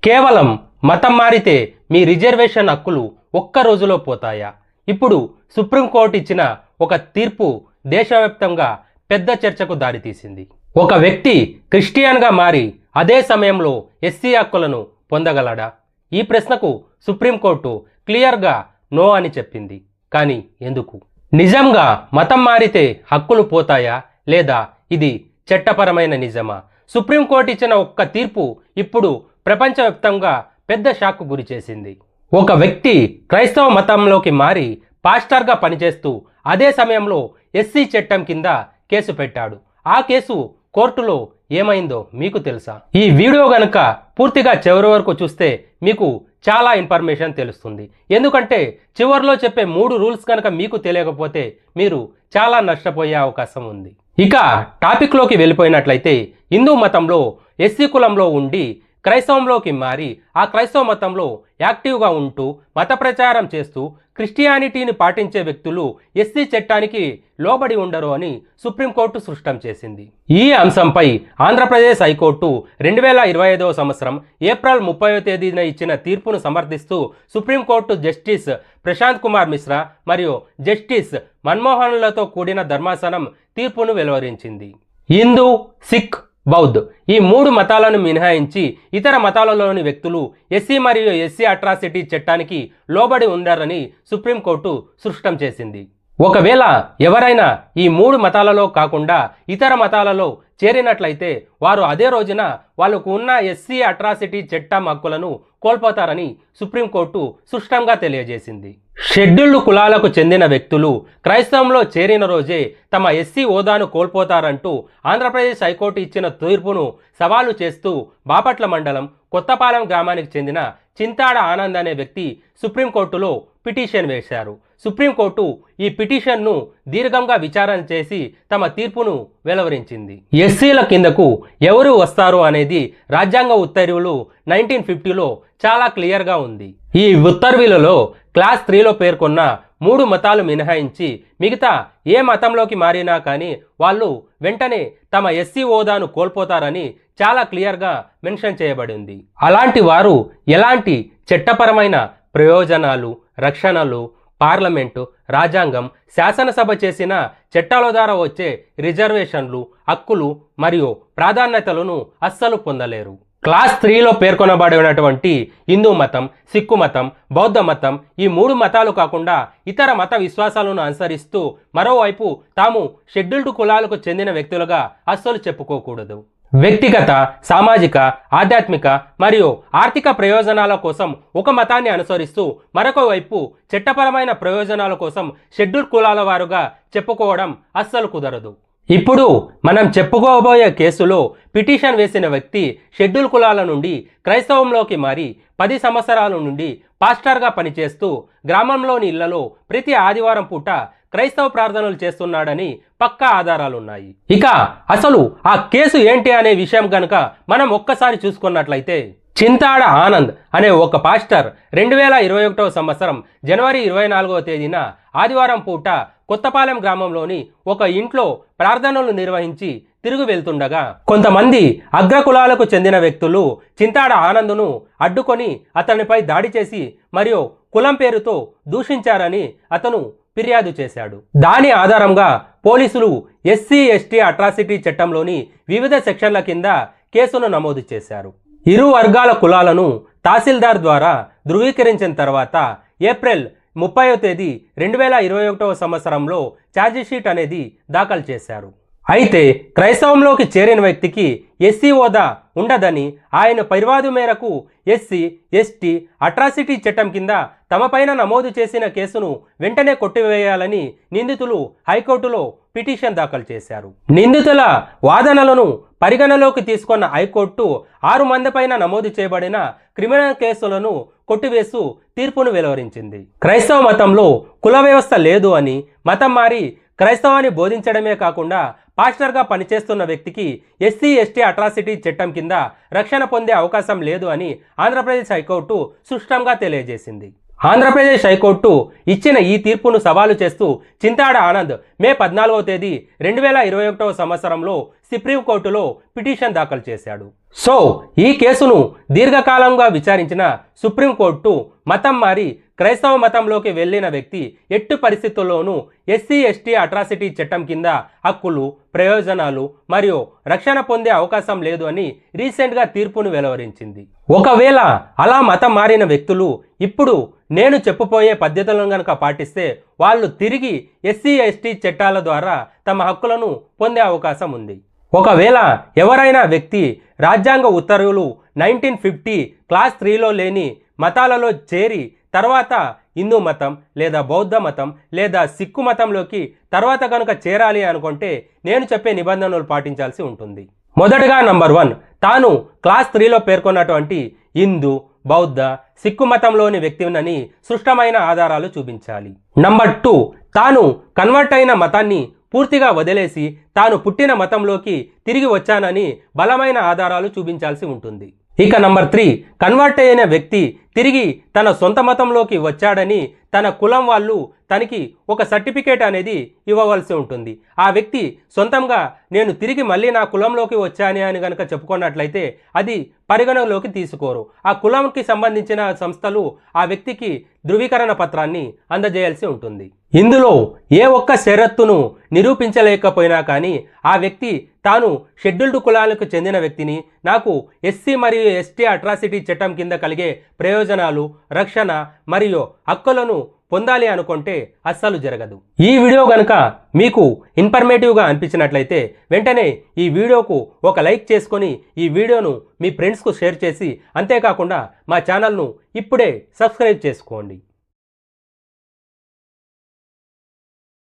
కేవలం మతం మారితే మీ రిజర్వేషన్ హక్కులు ఒక్క రోజులో పోతాయా? ఇప్పుడు సుప్రీంకోర్టు ఇచ్చిన ఒక తీర్పు దేశవ్యాప్తంగా పెద్ద చర్చకు దారితీసింది. ఒక వ్యక్తి క్రిస్టియన్గా మారి అదే సమయంలో ఎస్సీ హక్కులను పొందగలడా? ఈ ప్రశ్నకు సుప్రీంకోర్టు క్లియర్గా నో అని చెప్పింది. కానీ ఎందుకు? నిజంగా మతం మారితే హక్కులు పోతాయా లేదా ఇది చట్టపరమైన నిజమా? సుప్రీంకోర్టు ఇచ్చిన ఒక్క తీర్పు ఇప్పుడు ప్రపంచవ్యాప్తంగా పెద్ద షాక్కు గురి చేసింది. ఒక వ్యక్తి క్రైస్తవ మతంలోకి మారి పాస్టర్గా పనిచేస్తూ అదే సమయంలో ఎస్సీ చట్టం కింద కేసు పెట్టాడు. ఆ కేసు కోర్టులో ఏమైందో మీకు తెలుసా? ఈ వీడియో గనుక పూర్తిగా చివరి వరకు చూస్తే మీకు చాలా ఇన్ఫర్మేషన్ తెలుస్తుంది. ఎందుకంటే చివరిలో చెప్పే 3 రూల్స్ కనుక మీకు తెలియకపోతే మీరు చాలా నష్టపోయే అవకాశం ఉంది. ఇక టాపిక్లోకి వెళ్ళిపోయినట్లయితే, హిందూ మతంలో ఎస్సీ కులంలో ఉండి క్రైస్తవంలోకి మారి ఆ క్రైస్తవ మతంలో యాక్టివ్గా ఉంటూ మత ప్రచారం చేస్తూ క్రిస్టియానిటీని పాటించే వ్యక్తులు ఎస్సీ చట్టానికి లోబడి ఉండరు అని సుప్రీంకోర్టు స్పష్టం చేసింది. ఈ అంశంపై ఆంధ్రప్రదేశ్ హైకోర్టు 2025వ సంవత్సరం ఏప్రిల్ 30వ తేదీన ఇచ్చిన తీర్పును సమర్థిస్తూ సుప్రీంకోర్టు జస్టిస్ ప్రశాంత్ కుమార్ మిశ్రా మరియు జస్టిస్ మన్మోహన్లతో కూడిన ధర్మాసనం తీర్పును వెలువరించింది. హిందూ, సిక్, బౌద్ధ్ ఈ 3 మతాలను మినహాయించి ఇతర మతాలలోని వ్యక్తులు ఎస్సీ మరియు ఎస్సీ అట్రాసిటీ చట్టానికి లోబడి ఉండారని సుప్రీంకోర్టు స్పష్టం చేసింది. ఒకవేళ ఎవరైనా ఈ 3 మతాలలో కాకుండా ఇతర మతాలలో చేరినట్లయితే వారు అదే రోజున వాళ్ళకు ఉన్న ఎస్సీ అట్రాసిటీ చట్టం హక్కులను కోల్పోతారని సుప్రీంకోర్టు స్పష్టంగా తెలియజేసింది. షెడ్యూల్డ్ కులాలకు చెందిన వ్యక్తులు క్రైస్తవంలో చేరిన రోజే తమ ఎస్సీ హోదాను కోల్పోతారంటూ ఆంధ్రప్రదేశ్ హైకోర్టు ఇచ్చిన తీర్పును సవాలు చేస్తూ బాపట్ల మండలం కొత్తపాలెం గ్రామానికి చెందిన చింతాడ ఆనంద్ అనే వ్యక్తి సుప్రీంకోర్టులో పిటిషన్ వేశారు. సుప్రీంకోర్టు ఈ పిటిషన్ను దీర్ఘంగా విచారణ చేసి తమ తీర్పును వెలువరించింది. ఎస్సీల కిందకు ఎవరు వస్తారు అనేది రాజ్యాంగ ఉత్తర్వులు 1950లో చాలా క్లియర్గా ఉంది. ఈ ఉత్తర్వులలో క్లాస్ 3లో పేర్కొన్న 3 మతాలు మినహాయించి మిగతా ఏ మతంలోకి మారినా కానీ వాళ్ళు వెంటనే తమ ఎస్సీ హోదాను కోల్పోతారని చాలా క్లియర్గా మెన్షన్ చేయబడింది. అలాంటి వారు ఎలాంటి చట్టపరమైన ప్రయోజనాలు, రక్షణలు, పార్లమెంటు, రాజ్యాంగం, శాసనసభ చేసిన చట్టాల ద్వారా వచ్చే రిజర్వేషన్లు, హక్కులు మరియు ప్రాధాన్యతలను అస్సలు పొందలేరు. క్లాస్ 3లో పేర్కొనబడినటువంటి హిందూ మతం, సిక్కు మతం, బౌద్ధ మతం ఈ 3 మతాలు కాకుండా ఇతర మత విశ్వాసాలను అనుసరిస్తూ మరోవైపు తాము షెడ్యూల్డ్ కులాలకు చెందిన వ్యక్తులుగా అస్సలు చెప్పుకోకూడదు. వ్యక్తిగత, సామాజిక, ఆధ్యాత్మిక మరియు ఆర్థిక ప్రయోజనాల కోసం ఒక మతాన్ని అనుసరిస్తూ మరొక వైపు చట్టపరమైన ప్రయోజనాల కోసం షెడ్యూల్ కులాల వారుగా చెప్పుకోవడం అస్సలు కుదరదు. ఇప్పుడు మనం చెప్పుకోబోయే కేసులో పిటిషన్ వేసిన వ్యక్తి షెడ్యూల్ కులాల నుండి క్రైస్తవంలోకి మారి 10 సంవత్సరాల నుండి పాస్టర్గా పనిచేస్తూ గ్రామంలోని ఇళ్లలో ప్రతి ఆదివారం పూట క్రైస్తవ ప్రార్థనలు చేస్తున్నాడని పక్కా ఆధారాలున్నాయి. ఇక అసలు ఆ కేసు ఏంటి అనే విషయం కనుక మనం ఒక్కసారి చూసుకున్నట్లయితే, చింతాడ ఆనంద్ అనే ఒక పాస్టర్ 2021వ సంవత్సరం జనవరి 24వ తేదీన ఆదివారం పూట కొత్తపాలెం గ్రామంలోని ఒక ఇంట్లో ప్రార్థనలు నిర్వహించి తిరిగి వెళ్తుండగా కొంతమంది అగ్రకులాలకు చెందిన వ్యక్తులు చింతాడ ఆనందును అడ్డుకొని అతనిపై దాడి చేసి మరియు కులం పేరుతో దూషించారని అతను ఫిర్యాదు చేశాడు. దాని ఆధారంగా పోలీసులు ఎస్సీ ఎస్టీ అట్రాసిటీ చట్టంలోని వివిధ సెక్షన్ల కింద కేసును నమోదు చేశారు. ఇరు వర్గాల కులాలను తహసీల్దార్ ద్వారా ధృవీకరించిన తర్వాత ఏప్రిల్ 30వ తేదీ 2021వ సంవత్సరంలో ఛార్జిషీట్ అనేది దాఖలు చేశారు. అయితే క్రైస్తవంలోకి చేరిన వ్యక్తికి ఎస్సీ హోదా ఉండదని ఆయన ఫిర్యాదు మేరకు ఎస్సీ ఎస్టీ అట్రాసిటీ చట్టం కింద తమపైన నమోదు చేసిన కేసును వెంటనే కొట్టివేయాలని నిందితులు హైకోర్టులో పిటిషన్ దాఖలు చేశారు. నిందితుల వాదనలను పరిగణలోకి తీసుకున్న హైకోర్టు 6 మంది పైన నమోదు చేయబడిన క్రిమినల్ కేసులను కొట్టివేస్తూ తీర్పును వెలువరించింది. క్రైస్తవ మతంలో కుల వ్యవస్థ లేదు అని, మతం మారి క్రైస్తవాన్ని బోధించడమే కాకుండా పాస్టర్గా పనిచేస్తున్న వ్యక్తికి ఎస్సీ ఎస్టీ అట్రాసిటీ చట్టం కింద రక్షణ పొందే అవకాశం లేదు అని ఆంధ్రప్రదేశ్ హైకోర్టు స్పష్టంగా తెలియజేసింది. ఆంధ్రప్రదేశ్ హైకోర్టు ఇచ్చిన ఈ తీర్పును సవాలు చేస్తూ చింతాడ ఆనంద్ మే 14వ తేదీ 2021వ సంవత్సరంలో సుప్రీంకోర్టులో పిటిషన్ దాఖలు చేశాడు. సో ఈ కేసును దీర్ఘకాలంగా విచారించిన సుప్రీంకోర్టు మతం మారి క్రైస్తవ మతంలోకి వెళ్ళిన వ్యక్తి ఎట్టి పరిస్థితుల్లోనూ ఎస్సీ ఎస్టీ అట్రాసిటీ చట్టం కింద హక్కులు, ప్రయోజనాలు మరియు రక్షణ పొందే అవకాశం లేదు అని రీసెంట్గా తీర్పును వెలువరించింది. ఒకవేళ అలా మతం మారిన వ్యక్తులు ఇప్పుడు నేను చెప్పబోయే పద్ధతులను కనుక పాటిస్తే వాళ్ళు తిరిగి ఎస్సీ ఎస్టీ చట్టాల ద్వారా తమ హక్కులను పొందే అవకాశం ఉంది. ఒకవేళ ఎవరైనా వ్యక్తి రాజ్యాంగ ఉత్తర్వులు 1950 క్లాస్ 3లో లేని మతాలలో చేరి తర్వాత హిందూ మతం లేదా బౌద్ధ మతం లేదా సిక్కు మతంలోకి తర్వాత కనుక చేరాలి అనుకుంటే నేను చెప్పే నిబంధనలు పాటించాల్సి ఉంటుంది. మొదటగా నంబర్ 1, తాను క్లాస్ 3లో పేర్కొన్నటువంటి హిందూ, బౌద్ధ, సిక్కు మతంలోని వ్యక్తినని స్పష్టమైన ఆధారాలు చూపించాలి. నంబర్ 2, తాను కన్వర్ట్ అయిన మతాన్ని పూర్తిగా వదిలేసి తాను పుట్టిన మతంలోకి తిరిగి వచ్చానని బలమైన ఆధారాలు చూపించాల్సి ఉంటుంది. ఇక నంబర్ 3, కన్వర్ట్ అయిన వ్యక్తి తిరిగి తన సొంత మతంలోకి వచ్చాడని తన కులం వాళ్ళు తనకి ఒక సర్టిఫికేట్ అనేది ఇవ్వవలసి ఉంటుంది. ఆ వ్యక్తి సొంతంగా నేను తిరిగి మళ్ళీ నా కులంలోకి వచ్చాను అని కనుక చెప్పుకున్నట్లయితే అది పరిగణలోకి తీసుకోరు. ఆ కులంకి సంబంధించిన సంస్థలు ఆ వ్యక్తికి ధృవీకరణ పత్రాన్ని అందజేయాల్సి ఉంటుంది. ఇందులో ఏ ఒక్క షరతును నిరూపించలేకపోయినా కానీ ఆ వ్యక్తి తాను షెడ్యూల్డ్ కులాలకు చెందిన వ్యక్తిని, నాకు ఎస్సీ మరియు ఎస్టీ అట్రాసిటీ చట్టం కింద కలిగే ప్రయోజనాలు, రక్షణ మరియు హక్కులను పొందాలి అనుకుంటే అస్సలు జరగదు. ఈ వీడియో కనుక మీకు ఇన్ఫర్మేటివ్గా అనిపించినట్లయితే వెంటనే ఈ వీడియోకు ఒక లైక్ చేసుకొని ఈ వీడియోను మీ ఫ్రెండ్స్కు షేర్ చేసి అంతేకాకుండా మా ఛానల్ను ఇప్పుడే సబ్స్క్రైబ్ చేసుకోండి.